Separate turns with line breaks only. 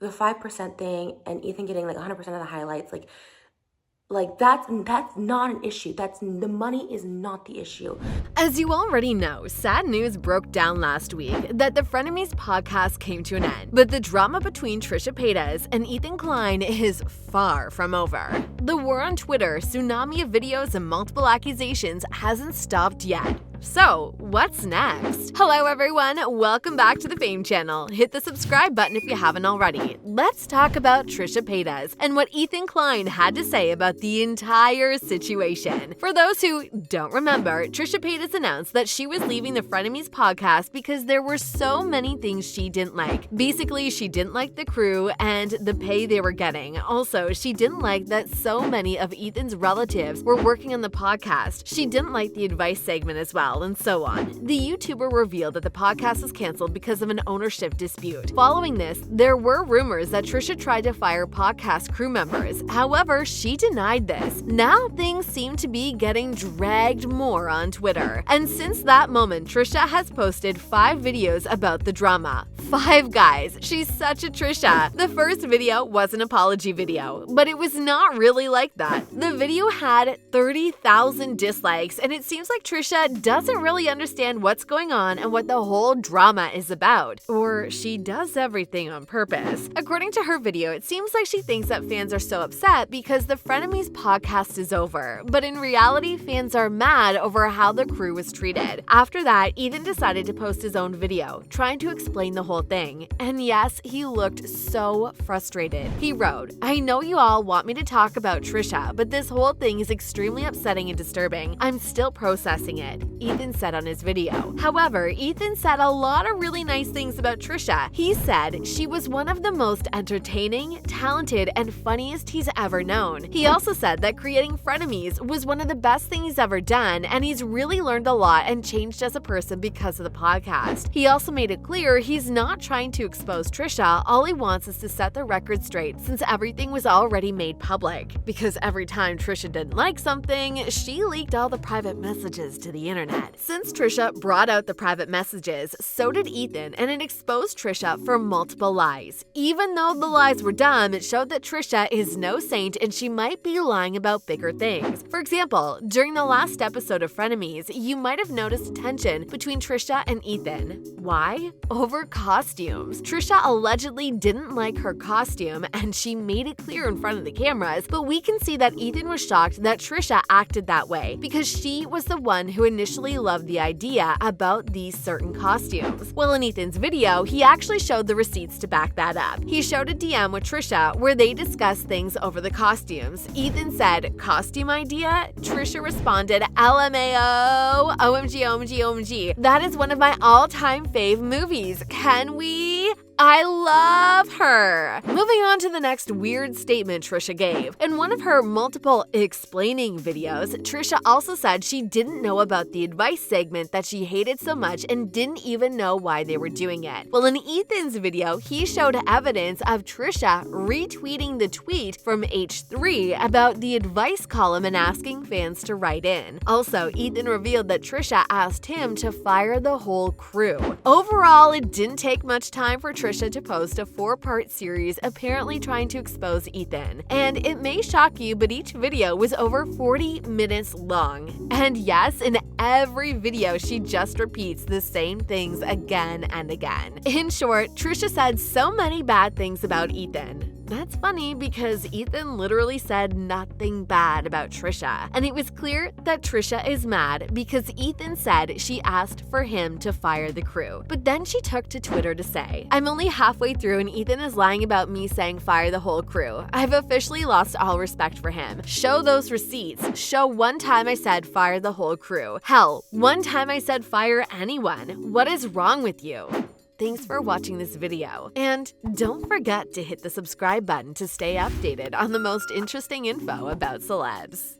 the 5% thing and Ethan getting like 100% of the highlights, like that's not an issue. The money is not the issue.
As you already know, sad news broke down last week that the Frenemies podcast came to an end. But the drama between Trisha Paytas and Ethan Klein is far from over. The war on Twitter, tsunami of videos and multiple accusations hasn't stopped yet. So, what's next? Hello everyone, welcome back to the Fame channel. Hit the subscribe button if you haven't already. Let's talk about Trisha Paytas and what Ethan Klein had to say about the entire situation. For those who don't remember, Trisha Paytas announced that she was leaving the Frenemies podcast because there were so many things she didn't like. Basically, she didn't like the crew and the pay they were getting. Also, she didn't like that so many of Ethan's relatives were working on the podcast. She didn't like the advice segment as well, and so on. The YouTuber revealed that the podcast was canceled because of an ownership dispute. Following this, there were rumors that Trisha tried to fire podcast crew members. However, she denied this. Now things seem to be getting dragged more on Twitter. And since that moment, Trisha has posted 5 videos about the drama. 5 guys. She's such a Trisha. The first video was an apology video, but it was not really like that. The video had 30,000 dislikes, and it seems like Trisha doesn't really understand what's going on and what the whole drama is about. Or she does everything on purpose. According to her video, it seems like she thinks that fans are so upset because the Frenemies podcast is over. But in reality, fans are mad over how the crew was treated. After that, Ethan decided to post his own video, trying to explain the whole thing. And yes, he looked so frustrated. He wrote, "I know you all want me to talk about Trisha, but this whole thing is extremely upsetting and disturbing. I'm still processing it," Ethan said on his video. However, Ethan said a lot of really nice things about Trisha. He said she was one of the most entertaining, talented, and funniest he's ever known. He also said that creating Frenemies was one of the best things he's ever done, and he's really learned a lot and changed as a person because of the podcast. He also made it clear he's not trying to expose Trisha. All he wants is to set the record straight since everything was already made public. Because every time Trisha didn't like something, she leaked all the private messages to the internet. Since Trisha brought out the private messages, so did Ethan, and it exposed Trisha for multiple lies. Even though the lies were dumb, it showed that Trisha is no saint and she might be lying about bigger things. For example, during the last episode of Frenemies, you might have noticed tension between Trisha and Ethan. Why? Over costumes. Trisha allegedly didn't like her costume, and she made it clear in front of the cameras, but we can see that Ethan was shocked that Trisha acted that way because she was the one who initially loved the idea about these certain costumes. Well, in Ethan's video, he actually showed the receipts to back that up. He showed a DM with Trisha where they discussed things over the costumes. Ethan said, "Costume idea?" Trisha responded, "LMAO, OMG, OMG, OMG. That is one of my all-time fave movies. Can we?" I love her. Moving on to the next weird statement Trisha gave. In one of her multiple explaining videos, Trisha also said she didn't know about the advice segment that she hated so much and didn't even know why they were doing it. Well, in Ethan's video, he showed evidence of Trisha retweeting the tweet from H3 about the advice column and asking fans to write in. Also, Ethan revealed that Trisha asked him to fire the whole crew. Overall, it didn't take much time for Trisha to post a 4-part series apparently trying to expose Ethan. And it may shock you, but each video was over 40 minutes long. And yes, in every video, she just repeats the same things again and again. In short, Trisha said so many bad things about Ethan. That's funny because Ethan literally said nothing bad about Trisha. And it was clear that Trisha is mad because Ethan said she asked for him to fire the crew. But then she took to Twitter to say, "I'm only halfway through and Ethan is lying about me saying fire the whole crew. I've officially lost all respect for him. Show those receipts. Show one time I said fire the whole crew. Hell, one time I said fire anyone. What is wrong with you?" Thanks for watching this video, and don't forget to hit the subscribe button to stay updated on the most interesting info about celebs.